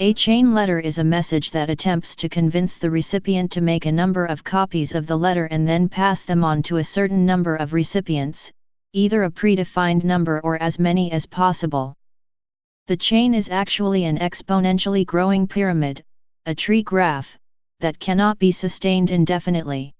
A chain letter is a message that attempts to convince the recipient to make a number of copies of the letter and then pass them on to a certain number of recipients, either a predefined number or as many as possible. The chain is actually an exponentially growing pyramid, a tree graph, that cannot be sustained indefinitely.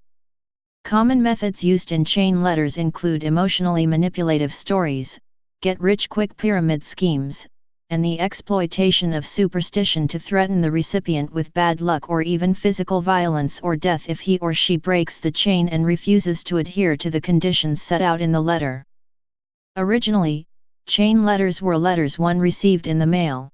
Common methods used in chain letters include emotionally manipulative stories, get-rich-quick pyramid schemes, and the exploitation of superstition to threaten the recipient with bad luck or even physical violence or death if he or she breaks the chain and refuses to adhere to the conditions set out in the letter. Originally, chain letters were letters one received in the mail.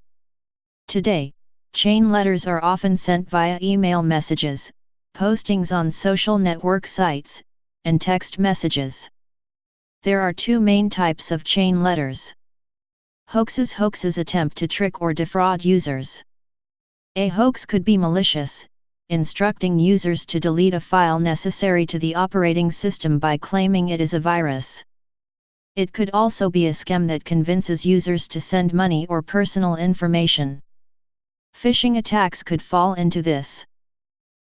Today, chain letters are often sent via email messages, postings on social network sites, and text messages. There are two main types of chain letters. Hoaxes. Hoaxes attempt to trick or defraud users. A hoax could be malicious, instructing users to delete a file necessary to the operating system by claiming it is a virus. It could also be a scam that convinces users to send money or personal information. Phishing attacks could fall into this.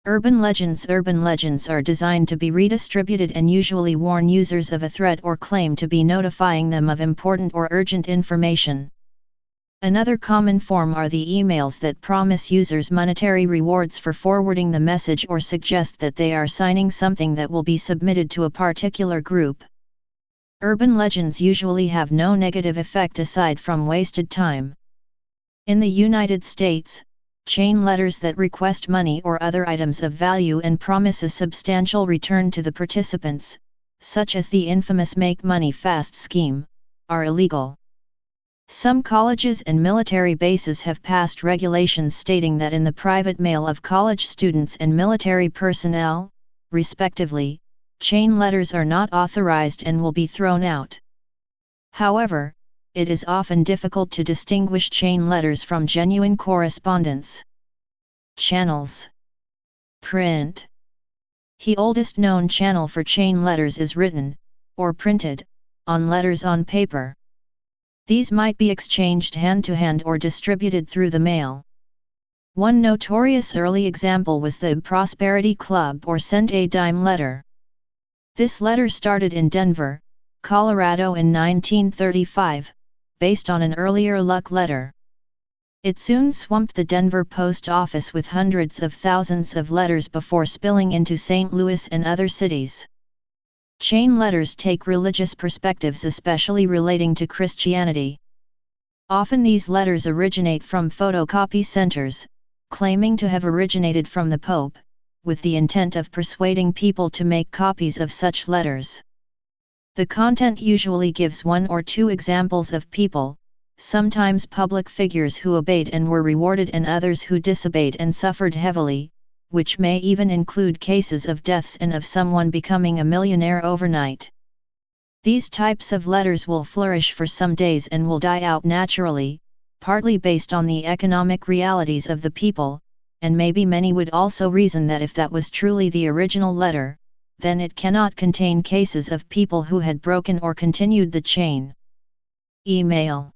Urban legends. Urban legends are designed to be redistributed and usually warn users of a threat or claim to be notifying them of important or urgent information. Another common form are the emails that promise users monetary rewards for forwarding the message or suggest that they are signing something that will be submitted to a particular group. Urban legends usually have no negative effect aside from wasted time. In the United States, chain letters that request money or other items of value and promise a substantial return to the participants, such as the infamous Make Money Fast scheme, are illegal. Some colleges and military bases have passed regulations stating that in the private mail of college students and military personnel, respectively, chain letters are not authorized and will be thrown out. However, it is often difficult to distinguish chain letters from genuine correspondence. Channels. Print. The oldest known channel for chain letters is written, or printed, on letters on paper. These might be exchanged hand-to-hand or distributed through the mail. One notorious early example was the Prosperity Club or Send a Dime letter. This letter started in Denver, Colorado in 1935, based on an earlier luck letter. It soon swamped the Denver post office with hundreds of thousands of letters before spilling into St. Louis and other cities. Chain letters take religious perspectives, especially relating to Christianity. Often these letters originate from photocopy centers, claiming to have originated from the Pope, with the intent of persuading people to make copies of such letters. The content usually gives one or two examples of people, sometimes public figures who obeyed and were rewarded and others who disobeyed and suffered heavily, which may even include cases of deaths and of someone becoming a millionaire overnight. These types of letters will flourish for some days and will die out naturally, partly based on the economic realities of the people, and maybe many would also reason that if that was truly the original letter, then it cannot contain cases of people who had broken or continued the chain. Email.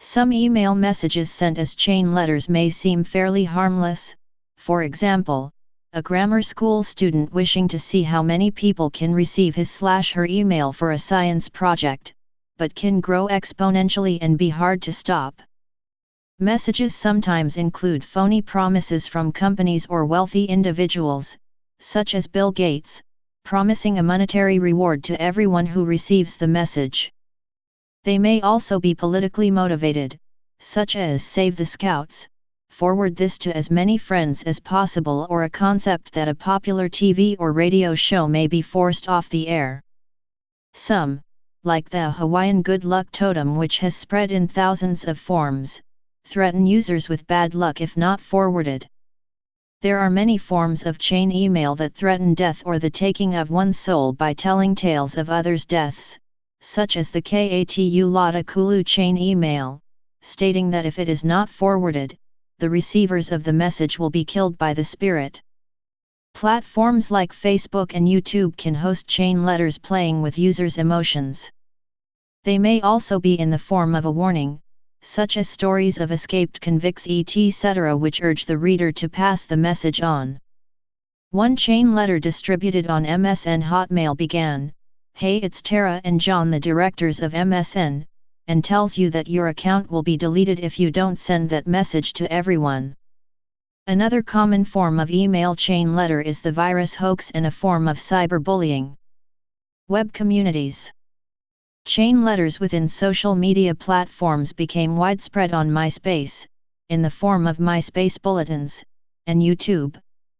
Some email messages sent as chain letters may seem fairly harmless. For example, a grammar school student wishing to see how many people can receive his/her email for a science project, but can grow exponentially and be hard to stop. Messages sometimes include phony promises from companies or wealthy individuals, such as Bill Gates, promising a monetary reward to everyone who receives the message. They may also be politically motivated, such as Save the Scouts, forward this to as many friends as possible, or a concept that a popular TV or radio show may be forced off the air. Some, like the Hawaiian good luck totem which has spread in thousands of forms, threaten users with bad luck if not forwarded. There are many forms of chain email that threaten death or the taking of one's soul by telling tales of others' deaths, such as the Katu Lata Kulu chain email, stating that if it is not forwarded, the receivers of the message will be killed by the spirit. Platforms like Facebook and YouTube can host chain letters playing with users' emotions. They may also be in the form of a warning, such as stories of escaped convicts etc., which urge the reader to pass the message on. One chain letter distributed on MSN Hotmail began, "Hey, it's Tara and John, the directors of MSN," and tells you that your account will be deleted if you don't send that message to everyone. Another common form of email chain letter is the virus hoax and a form of cyberbullying. Web communities. Chain letters within social media platforms became widespread on MySpace, in the form of MySpace bulletins, and YouTube,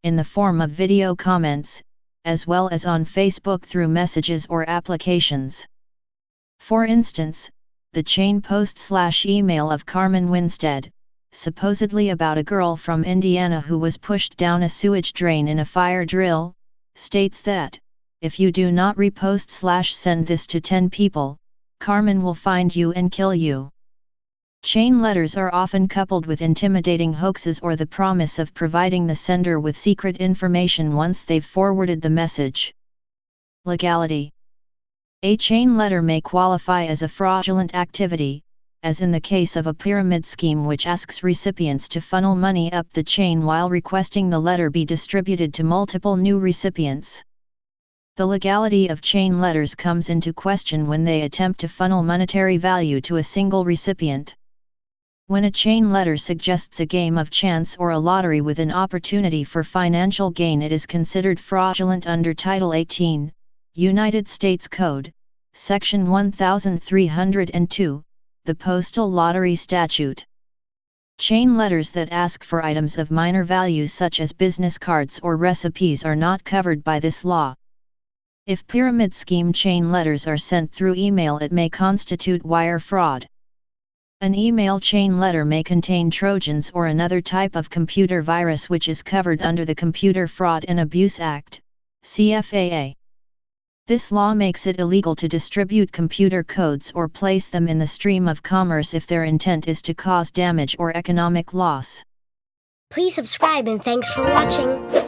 in the form of video comments, as well as on Facebook through messages or applications. For instance, the chain post/email of Carmen Winstead, supposedly about a girl from Indiana who was pushed down a sewage drain in a fire drill, states that, "If you do not repost/send this to 10 people, Carmen will find you and kill you." Chain letters are often coupled with intimidating hoaxes or the promise of providing the sender with secret information once they've forwarded the message. Legality. A chain letter may qualify as a fraudulent activity, as in the case of a pyramid scheme which asks recipients to funnel money up the chain while requesting the letter be distributed to multiple new recipients. The legality of chain letters comes into question when they attempt to funnel monetary value to a single recipient. When a chain letter suggests a game of chance or a lottery with an opportunity for financial gain, it is considered fraudulent under Title 18, United States Code, Section 1302, the Postal Lottery Statute. Chain letters that ask for items of minor value such as business cards or recipes are not covered by this law. If pyramid scheme chain letters are sent through email, it may constitute wire fraud. An email chain letter may contain Trojans or another type of computer virus which is covered under the Computer Fraud and Abuse Act, CFAA. This law makes it illegal to distribute computer codes or place them in the stream of commerce if their intent is to cause damage or economic loss. Please subscribe and thanks for watching.